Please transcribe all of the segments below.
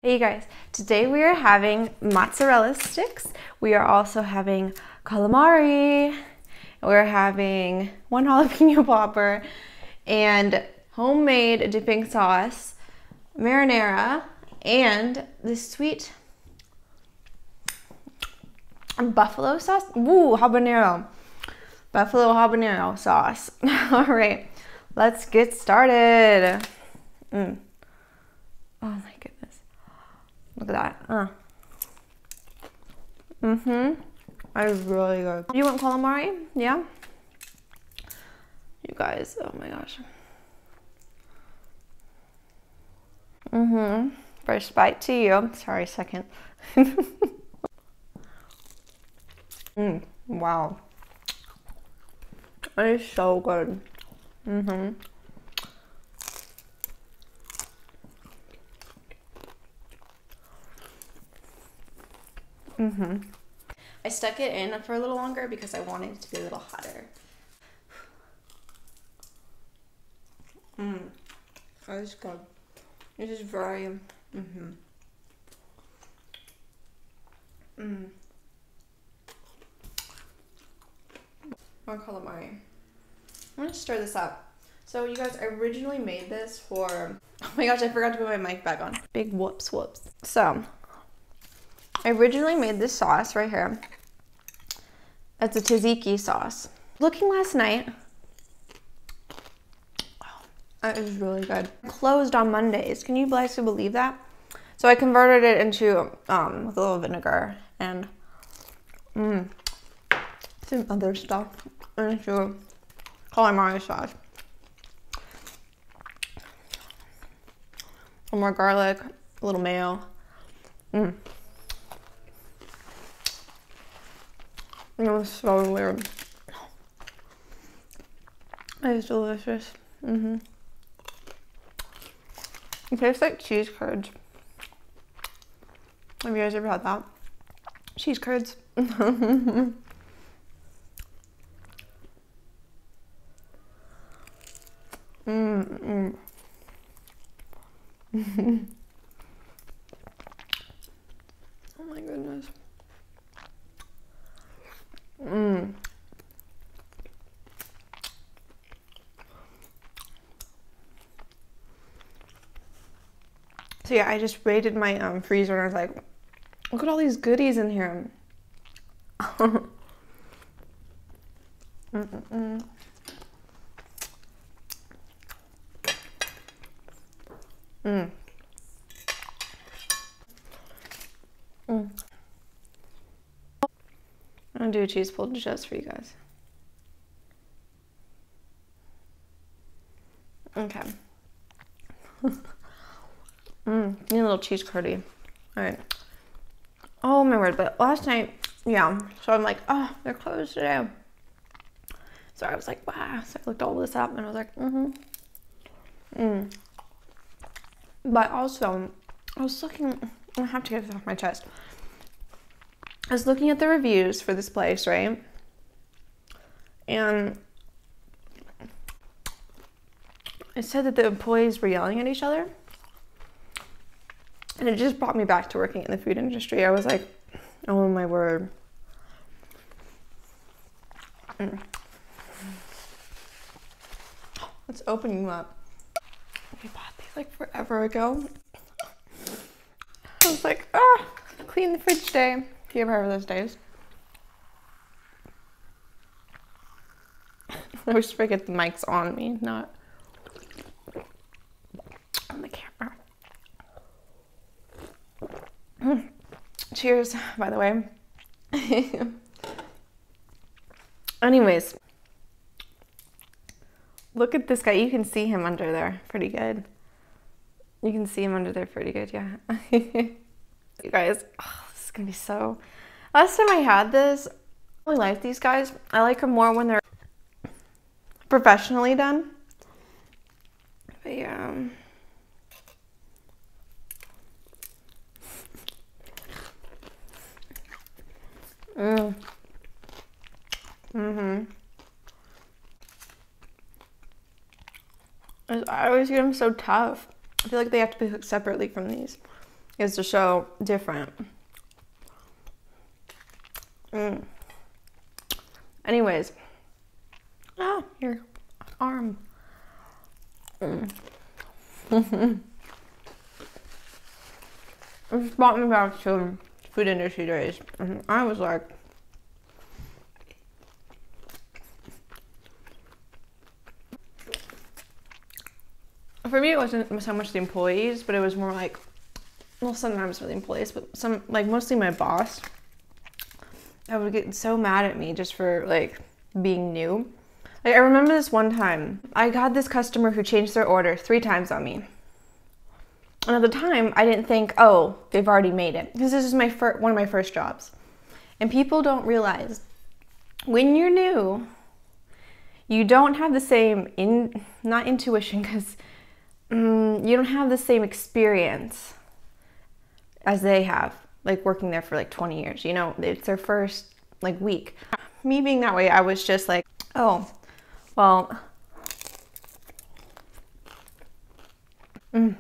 Hey you guys, today we are having mozzarella sticks. We are also having calamari. We're having one jalapeno popper and homemade dipping sauce, marinara, and this sweet buffalo sauce. Ooh, habanero. Buffalo habanero sauce. All right, let's get started. Oh my goodness. Look at that. That is really good. You want calamari? Yeah? You guys, oh my gosh. First bite to you. Sorry, second. Wow. That is so good. I stuck it in for a little longer because I wanted it to be a little hotter. That is good. This is very, More calamari. I'm gonna stir this up. So you guys, I originally made this for, oh my gosh, I forgot to put my mic back on. Big whoops. So, I originally made this sauce right here. It's a tzatziki sauce. Looking last night, oh, that is really good. Closed on Mondays. Can you guys believe that? So I converted it into with a little vinegar and some other stuff into calamari sauce. Some more garlic, a little mayo. It was so weird. It is delicious. It tastes like cheese curds. Have you guys ever had that? Cheese curds. Oh my goodness. So yeah, I just raided my freezer and I was like, look at all these goodies in here. I'm gonna do a cheese pull just for you guys. Okay. Need a little cheese curdy. All right. Oh my word! But last night, yeah. So I'm like, oh, they're closed today. So I was like, wow. So I looked all this up and I was like, But also, I was looking. I have to get this off my chest. I was looking at the reviews for this place, right? And it said that the employees were yelling at each other. And it just brought me back to working in the food industry. I was like, oh my word. Let's open you up. We bought these like forever ago. I was like, clean the fridge day. If you ever heard of those days. I always forget the mic's on me, not on the camera. Cheers, by the way. Anyways, look at this guy. You can see him under there pretty good. You can see him under there pretty good, yeah. You guys, this is gonna be so... Last time I had this, I really like these guys. I like them more when they're professionally done. But yeah. I always get them so tough. I feel like they have to be cooked separately from these. is to show different. Anyways, your arm. It just brought me back to food industry days. I was like, for me, it wasn't so much the employees, but it was more like, well, sometimes for the employees, but mostly my boss. I would get so mad at me just for like being new. Like, I remember this one time, I got this customer who changed their order 3 times on me. And at the time, I didn't think, oh, they've already made it. Because this is one of my first jobs. And people don't realize, when you're new, you don't have the same, not intuition, because you don't have the same experience as they have, like working there for like 20 years. You know, it's their first like week. Me being that way, I was just like, oh, well, the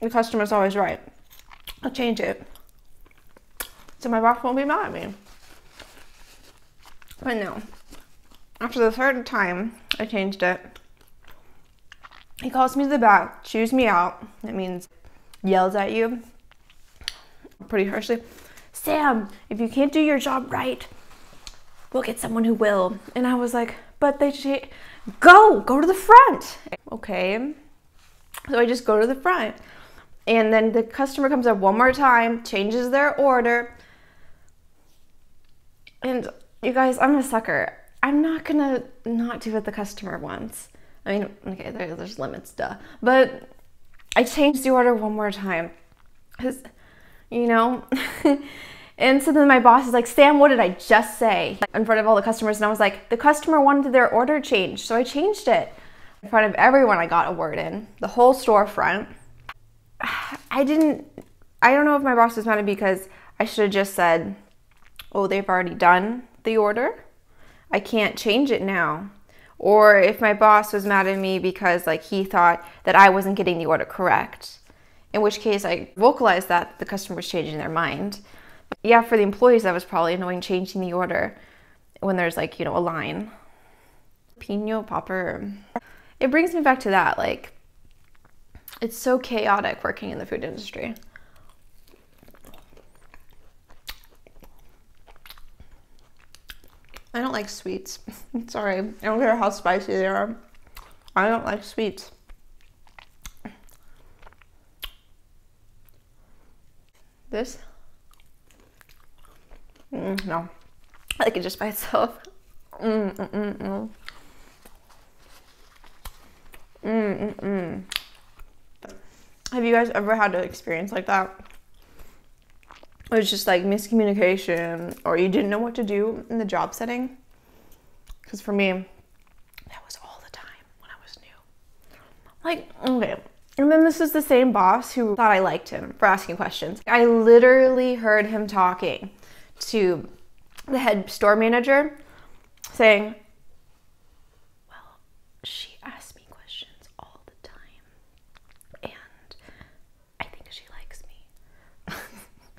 customer's always right. I'll change it, so my boss won't be mad at me. But no, after the 3rd time I changed it, he calls me to the back, chews me out. That means yells at you pretty harshly. Sam, if you can't do your job right, we'll get someone who will. And I was like, but they go to the front. Okay, so I just go to the front, and then the customer comes up one more time, changes their order. And you guys, I'm a sucker. I'm not gonna not do what the customer wants. I mean, okay, there's limits, duh. But I changed the order one more time, because, you know. And so then my boss is like, Sam, what did I just say? In front of all the customers. And I was like, the customer wanted their order changed, so I changed it. In front of everyone, I got a word in. The whole storefront. I don't know if my boss was mad at me because I should have just said, oh, they've already done the order, I can't change it now. Or if my boss was mad at me because like he thought that I wasn't getting the order correct, in which case I vocalized that the customer was changing their mind. Yeah, for the employees, that was probably annoying, changing the order when there's like, you know, a line. Pino popper. It brings me back to that, like, it's so chaotic working in the food industry. I don't like sweets. Sorry, I don't care how spicy they are. I don't like sweets. This? No, I like it just by itself. Have you guys ever had an experience like that? It was just like miscommunication, or you didn't know what to do in the job setting? Because for me, that was all the time when I was new. Like, okay. And then this is the same boss who thought I liked him for asking questions. I literally heard him talking to the head store manager saying, well, she asks me questions all the time, and I think she likes me.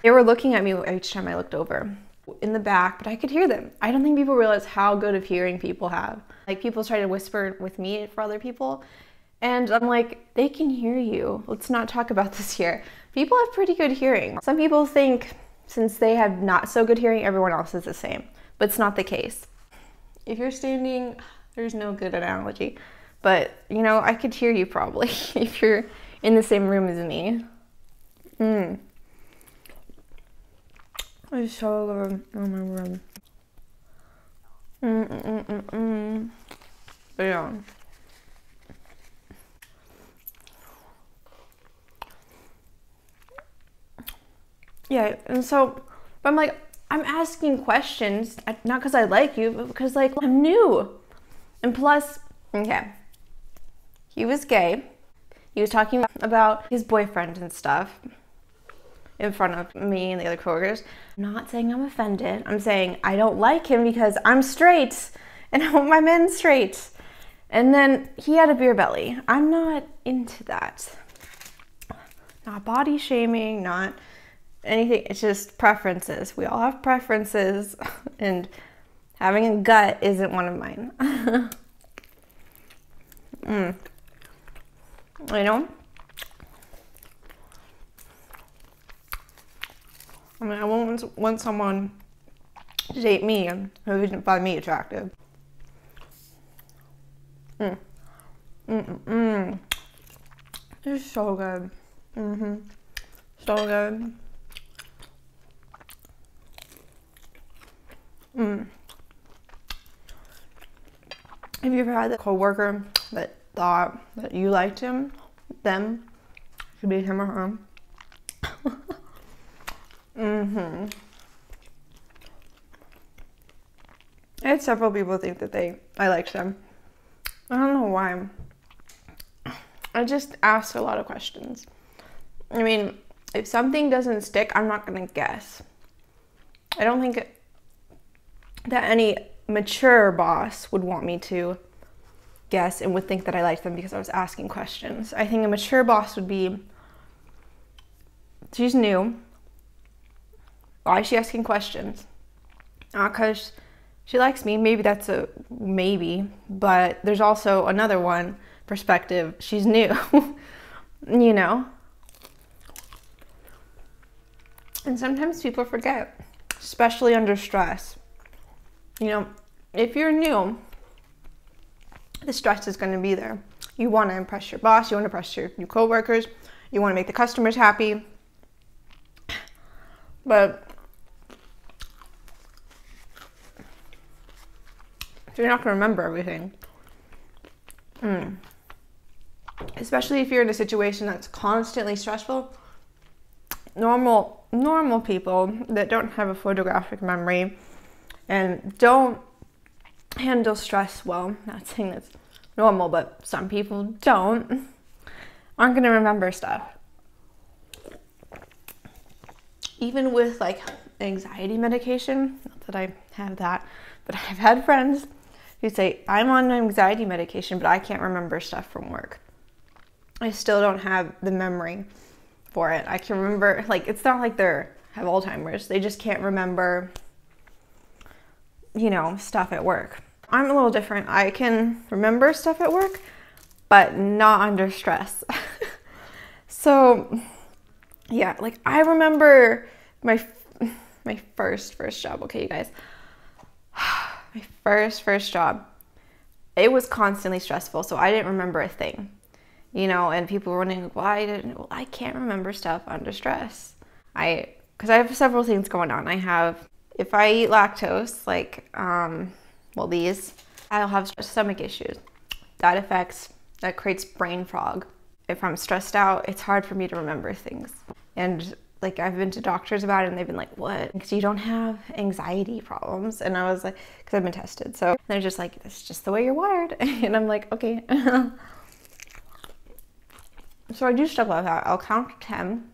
They were looking at me each time I looked over in the back, but I could hear them. I don't think people realize how good of hearing people have. Like, people try to whisper with me for other people, and I'm like, they can hear you. Let's not talk about this here. People have pretty good hearing. Some people think since they have not so good hearing, everyone else is the same, but it's not the case. If you're standing, there's no good analogy, but you know, I could hear you probably if you're in the same room as me. It's so good. Oh my god. But yeah. Yeah, and so, but I'm like, I'm asking questions, not because I like you, but because like, I'm new. And plus, okay, he was gay. He was talking about his boyfriend and stuff in front of me and the other coworkers. I'm not saying I'm offended. I'm saying I don't like him because I'm straight and I want my men straight. And then he had a beer belly. I'm not into that. not body shaming, not anything. It's just preferences. We all have preferences, and having a gut isn't one of mine. You know? I mean, I won't want someone to date me who didn't find me attractive. It's so good. So good. Have you ever had a coworker that thought that you liked them? Could be him or her. I had several people think that I liked them. I don't know why. I just ask a lot of questions. I mean, if something doesn't stick, I'm not gonna guess. I don't think that any mature boss would want me to guess and would think that I liked them because I was asking questions. I think a mature boss would be, she's new. Why is she asking questions? Not because she likes me. Maybe that's a maybe, but there's also another one perspective. She's new, you know? And sometimes people forget, especially under stress. You know, if you're new, the stress is going to be there. You want to impress your boss, you want to impress your new coworkers, you want to make the customers happy. But you're not going to remember everything. Especially if you're in a situation that's constantly stressful. Normal people that don't have a photographic memory and don't handle stress well, not saying that's normal, but some people aren't going to remember stuff. Even with like anxiety medication, not that I have that, but I've had friends who say, I'm on anxiety medication, but I can't remember stuff from work. I still don't have the memory for it. I can remember, like, it's not like they have Alzheimer's. They just can't remember, you know, stuff at work. I'm a little different. I can remember stuff at work, but not under stress. So, yeah, like I remember my first job. Okay, you guys. My first job. It was constantly stressful, so I didn't remember a thing. You know, and people were wondering why well, I can't remember stuff under stress. Because I have several things going on. If I eat lactose, like, well, these, I'll have stomach issues. That creates brain fog. If I'm stressed out, it's hard for me to remember things. And like, I've been to doctors about it and they've been like, what? Because you don't have anxiety problems. And I was like, because I've been tested. So they're just like, that's just the way you're wired. And I'm like, okay. So I do stuff like that. I'll count to 10,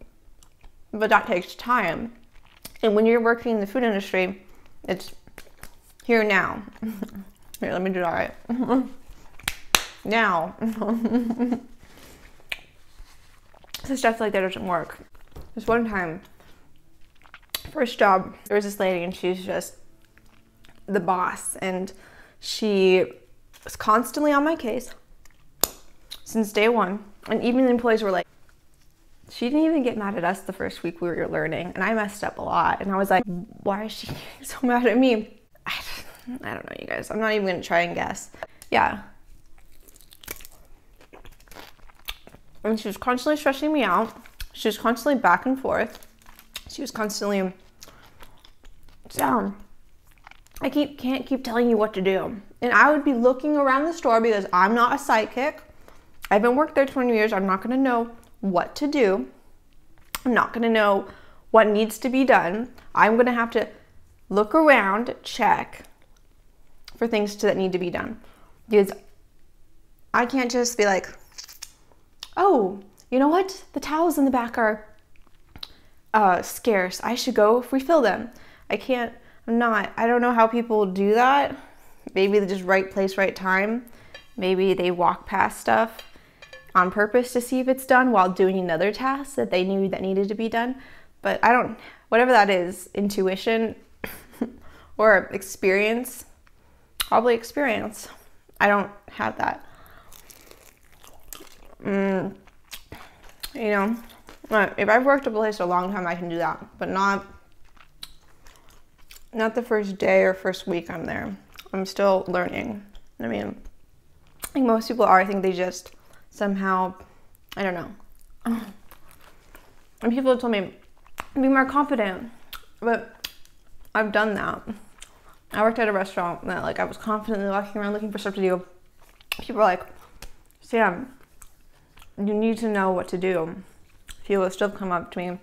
but that takes time. And when you're working in the food industry, it's here now. Here, let me do that right. Now. So stuff like that doesn't work. This one time, first job, there was this lady and she's just the boss. And she was constantly on my case since day one. And even the employees were like, she didn't even get mad at us the first week we were learning. And I messed up a lot. And I was like, why is she getting so mad at me? I don't know, you guys. I'm not even going to try and guess. Yeah. And she was constantly stressing me out. She was constantly back and forth. She was constantly down. I can't keep telling you what to do. And I would be looking around the store because I'm not a sidekick. I haven't worked there 20 years. I'm not going to know what to do. I'm not going to know what needs to be done. I'm going to have to look around, check for things that need to be done. Because I can't just be like, oh, you know what? The towels in the back are scarce. I should go refill them. I don't know how people do that. Maybe they just right place, right time. Maybe they walk past stuff. on purpose to see if it's done while doing another task that they knew that needed to be done. But I don't, whatever that is, intuition or experience, probably experience. I don't have that. You know, if I've worked a place a long time, I can do that, but not the first day or first week I'm there. I'm still learning. I mean, I think most people are. I think they just somehow, I don't know. And people have told me, be more confident, but I've done that. I worked at a restaurant that, like, I was confidently walking around looking for stuff to do. People are like, Sam, you need to know what to do. People will still come up to me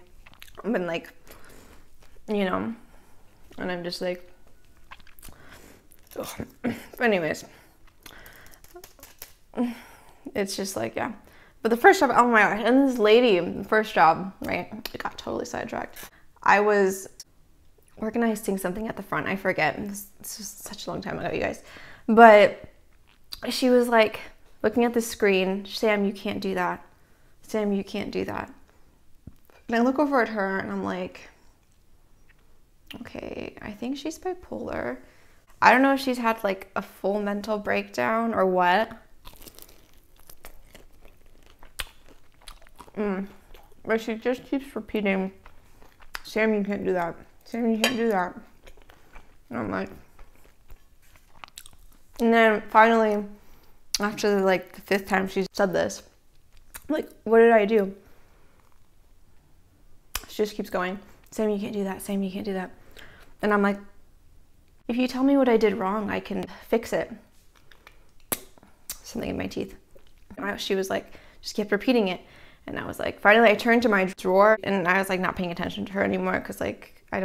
and, like, you know, and I'm just like, ugh. But anyways, it's just like, yeah. But the first job, oh my gosh, and this lady, the first job, right, I got totally sidetracked. I was organizing something at the front, I forget, this was such a long time ago, you guys. But she was like, looking at the screen, Sam, you can't do that. Sam, you can't do that. And I look over at her and I'm like, okay, I think she's bipolar. I don't know if she's had like a full mental breakdown or what. But she just keeps repeating, Sam, you can't do that. Sam, you can't do that. And I'm like, and then finally, after like the 5th time she said this, I'm like, what did I do? She just keeps going, Sam, you can't do that. Sam, you can't do that. And I'm like, if you tell me what I did wrong, I can fix it. Something in my teeth. She was like, just kept repeating it. And I was like, finally I turned to my drawer and I was like not paying attention to her anymore because like I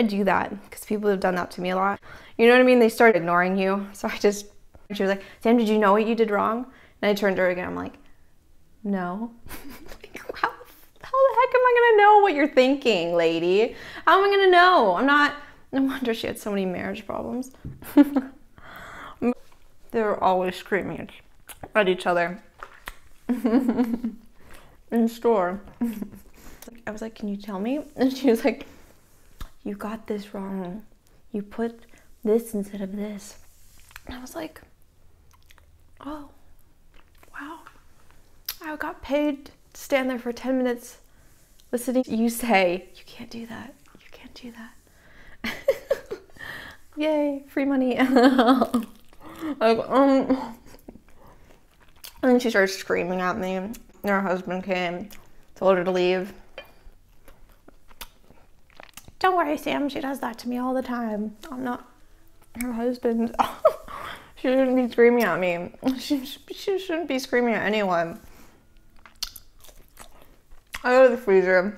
do that because people have done that to me a lot. You know what I mean? They start ignoring you. So she was like, Sam, did you know what you did wrong? And I turned to her again. I'm like, no. Like, how the heck am I gonna know what you're thinking, lady? How am I gonna know? No wonder she had so many marriage problems. They were always screaming at each other. In store. I was like, can you tell me? And she was like, you got this wrong. You put this instead of this. And I was like, oh, wow. I got paid to stand there for 10 minutes listening to you say, you can't do that. You can't do that. Yay, free money. Like, and then she started screaming at me. And her husband came, told her to leave. Don't worry, Sam, she does that to me all the time. I'm not her husband. She shouldn't be screaming at me. She shouldn't be screaming at anyone. I go to the freezer,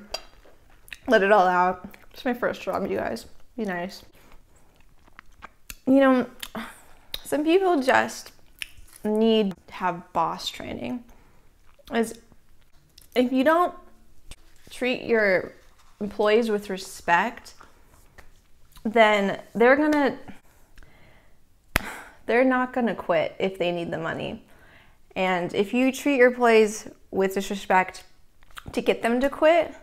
let it all out. It's my first job, you guys. Be nice. You know, some people just need to have boss training. Is if you don't treat your employees with respect, then they're not gonna quit if they need the money. And if you treat your employees with disrespect to get them to quit,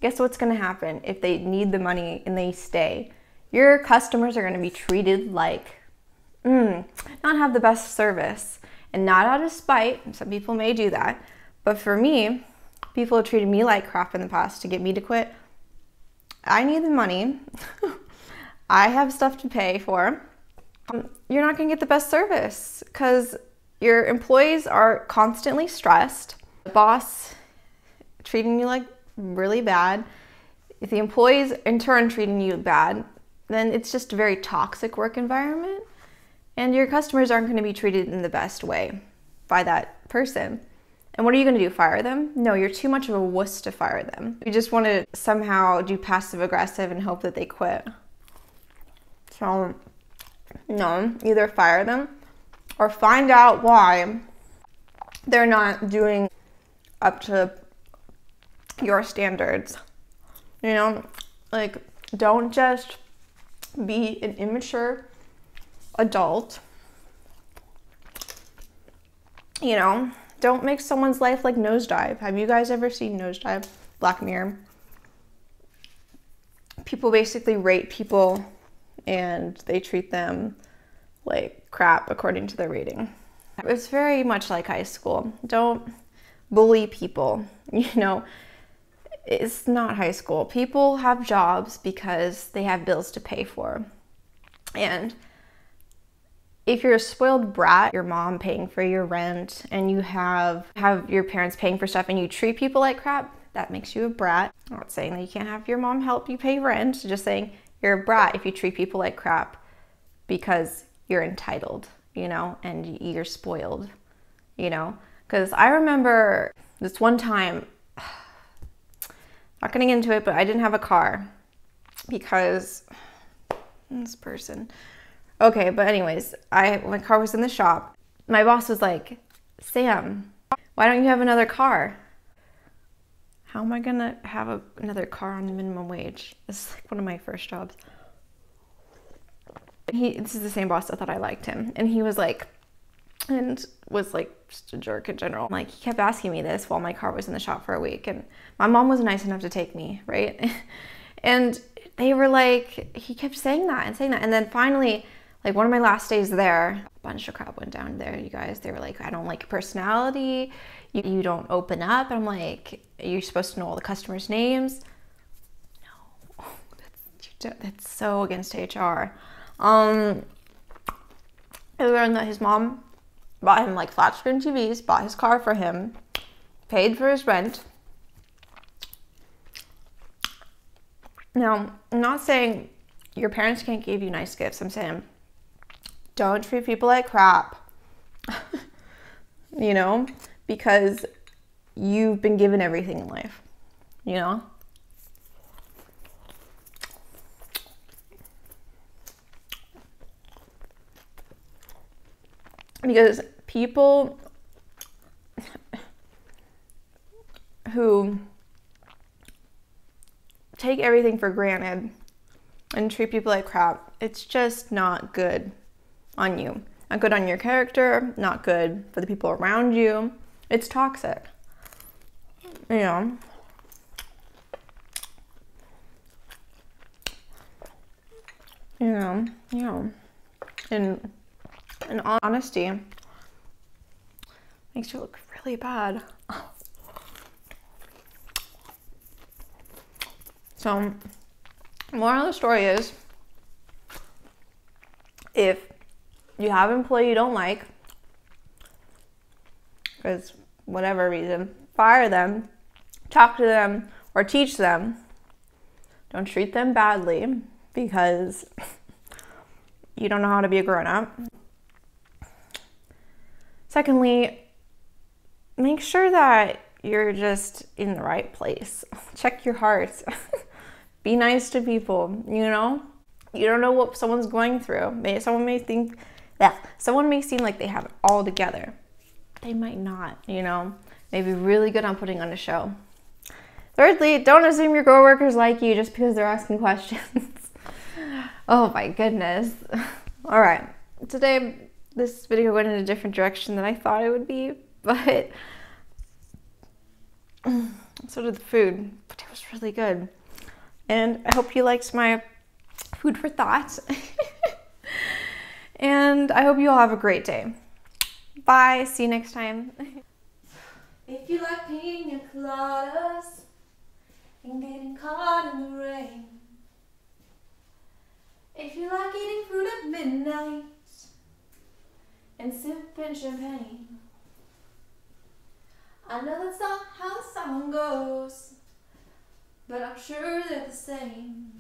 guess what's gonna happen if they need the money and they stay? Your customers are gonna be treated like not have the best service, and not out of spite. Some people may do that, but for me, people have treated me like crap in the past to get me to quit. I need the money. I have stuff to pay for. You're not gonna get the best service because your employees are constantly stressed. The boss treating you like really bad. If the employees in turn treating you bad, then it's just a very toxic work environment. And your customers aren't going to be treated in the best way by that person. And what are you going to do, fire them? No, you're too much of a wuss to fire them. You just want to somehow do passive aggressive and hope that they quit. So, no, either fire them or find out why they're not doing up to your standards. You know, like, don't just be an immature adult. You know, Don't make someone's life like Nosedive. Have you guys ever seen Nosedive? Black Mirror. People basically rate people and they treat them like crap according to their rating. It's very much like high school. Don't bully people. You know, it's not high school. People have jobs because they have bills to pay for. And if you're a spoiled brat, your mom paying for your rent, and you have your parents paying for stuff, and you treat people like crap, that makes you a brat. I'm not saying that you can't have your mom help you pay rent, just saying you're a brat if you treat people like crap because you're entitled, you know, and you're spoiled, you know? Because I remember this one time, not getting into it, but I didn't have a car because this person. Okay, but anyways, my car was in the shop. My boss was like, Sam, why don't you have another car? How am I gonna have another car on the minimum wage? This is like one of my first jobs. This is the same boss that thought I liked him. And he was like, and was like just a jerk in general. Like, he kept asking me this while my car was in the shop for a week. And my mom was nice enough to take me, right? And they were like, he kept saying that and saying that. And then finally, like one of my last days there, a bunch of crap went down there, you guys. They were like, I don't like your personality. You don't open up. And I'm like, you're supposed to know all the customers' names. No, that's so against HR. I learned that his mom bought him like flat screen TVs, bought his car for him, paid for his rent. Now, I'm not saying your parents can't give you nice gifts. I'm saying don't treat people like crap, you know, because you've been given everything in life, you know? Because people who take everything for granted and treat people like crap, it's just not good on you. Not good on your character, not good for the people around you. It's toxic, you know? And honesty makes you look really bad. So, moral of the story is, if you have an employee you don't like, because whatever reason, fire them, talk to them, or teach them. Don't treat them badly because you don't know how to be a grown-up. Secondly, make sure that you're just in the right place. Check your heart. Be nice to people, you know? You don't know what someone's going through. Someone may seem like they have it all together. They might not, you know? They may be really good on putting on a show. Thirdly, don't assume your coworkers like you just because they're asking questions. Oh my goodness. All right, today this video went in a different direction than I thought it would be, but so did the food, but it was really good. And I hope you liked my food for thought. And I hope you all have a great day. Bye, see you next time. If you like pina coladas and getting caught in the rain, if you like eating fruit at midnight and sipping champagne, I know that's not how the song goes, but I'm sure they're the same.